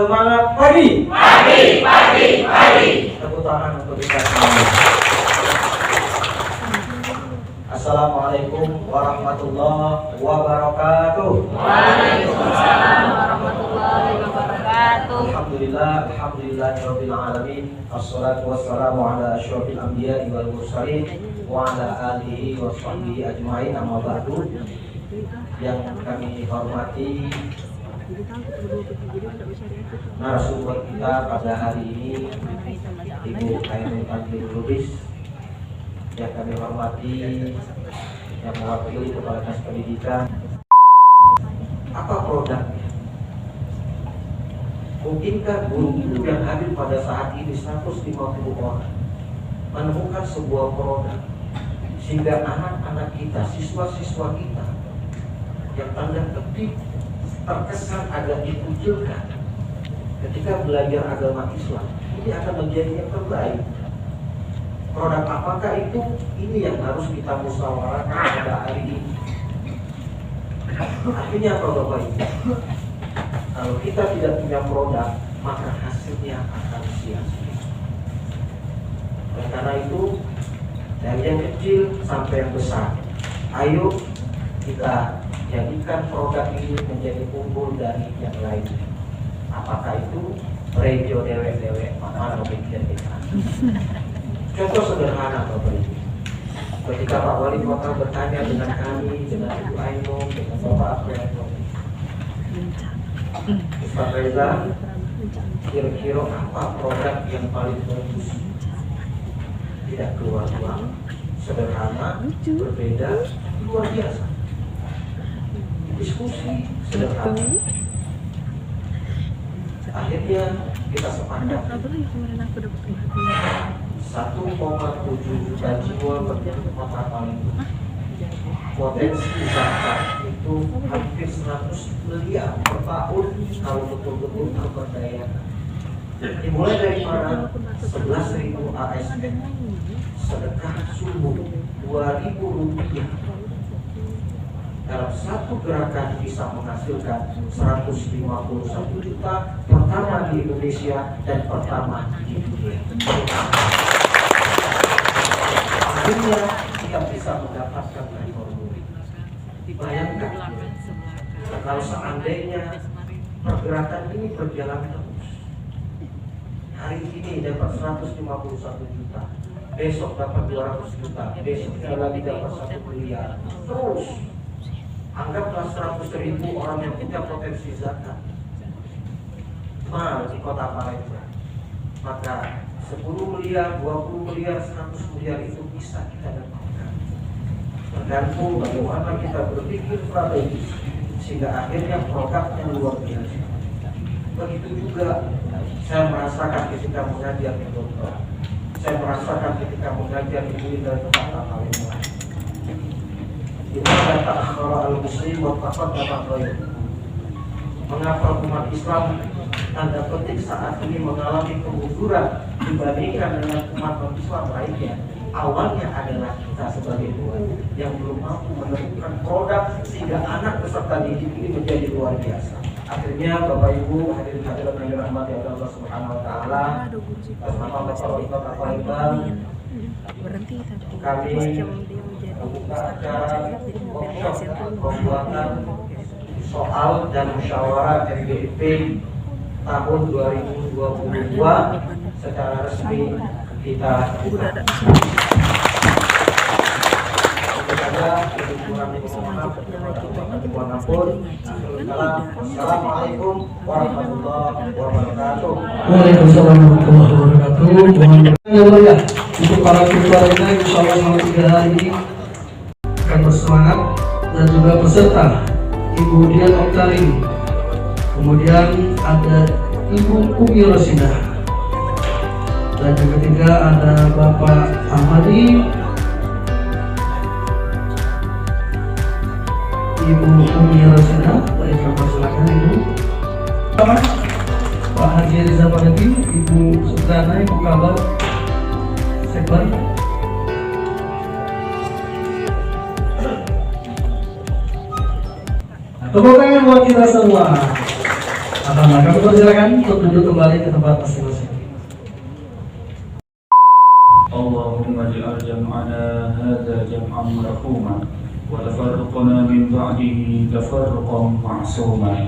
Semangat pagi. Tepuk tangan untuk kita semua. Assalamualaikum warahmatullahi wabarakatuh. Waalaikumsalam warahmatullahi wabarakatuh. Alhamdulillahirabbil alamin. Wassalatu wassalamu ala asyrofil anbiya'i wal mursalin wa ala alihi wa sahbihi ajmain, amma ba'du. Yang kami hormati narasumber kita pada hari ini, Ibu Khairul Tanzil Lubis. Yang kami hormati yang mewakili Kepala Dinas Pendidikan. Apa produknya? Mungkinkah guru-guru yang hadir pada saat ini 150 orang menemukan sebuah produk sehingga anak-anak kita, siswa-siswa kita yang tanda petik terkesan agak dikucilkan ketika belajar agama Islam, ini akan menjadi yang terbaik. Produk apakah itu? Ini yang harus kita musyawarahkan pada hari ini. Artinya apa Bapak Ibu? Kalau kita tidak punya produk, maka hasilnya akan sia-sia. Oleh karena itu, dari yang kecil sampai yang besar, ayo kita jadikan produk ini menjadi unggul dari yang lain. Apakah itu radio dewek-dewek, mana memikir kita. Contoh sederhana Bapak Ibu. Ketika Pak Wali Kota bertanya dengan kami, dengan Ibu Ainun, dengan Bapak Abdul, Ustaz Reza, kira-kira apa produk yang paling bagus? Tidak keluar uang, sederhana, berbeda, luar biasa. Diskusi sederhana. Akhirnya kita sepakat 1,7 juta jiwa berbentuk kota Palembang. Potensi zakat itu hampir 100 miliar per tahun kalau betul-betul terberdayakan. Dimulai dari mana? 11.000 ASN, sedekah subuh 2.000 rupiah. Dalam satu gerakan bisa menghasilkan 151 juta, pertama di Indonesia dan pertama di dunia. Akhirnya kita bisa mendapatkan reformasi. Bayangkan kalau seandainya pergerakan ini berjalan terus, hari ini dapat 151 juta, besok dapat 200 juta, besoknya lagi dapat 1 miliar, terus anggaplah 100.000 orang yang punya potensi zakat di kota Palembang, maka 10 miliar, 20 miliar, 100 miliar itu bisa kita dapatkan. Tergantung bagaimana kita berpikir strategis sehingga akhirnya produknya luar biasa. Begitu juga saya merasakan ketika mengajar di dokter, saya merasakan ketika mengajar di Universitas Palembang. Dimana ta'akhara al-muslim wa taqaddama ghairuhu. Mengapa umat Islam tanda petik saat ini mengalami kemunduran dibandingkan dengan umat Islam lainnya? Awalnya adalah kita sebagai tuan yang belum mampu menemukan produk sehingga anak peserta didik ini menjadi luar biasa. Akhirnya Bapak Ibu hadirin hadirat yang dirahmati Allah Subhanahu wa taala, atas nama Bapak Wali Kota Palembang, kami membuka acara workshop pembuatan soal dan musyawarah MBP tahun 2022 secara resmi kita buka. Assalamualaikum warahmatullahi wabarakatuh. Waalaikumsalam warahmatullahi wabarakatuh. Ya, untuk para siswa lainnya, insya Allah selama 3 hari ini akan bersemangat, dan juga peserta Ibu Dian Oktari, kemudian ada Ibu Umi Rosidah, dan yang ketiga ada Bapak Ahmadi, Ibu Umi Rosidah. Baik, kami silakan Ibu. Pak Haji Riza Paredi, Ibu Sukrana, Ibu Kabar Sekbar. Tepuk tangan buat kita semua. Nah, kami persilakan untuk duduk kembali ke tempat masing-masing. Allahumma ij'al jam'ana hadza jam'an marhuma wa tafarruqana min ba'dihi tafarruqan ma'suma.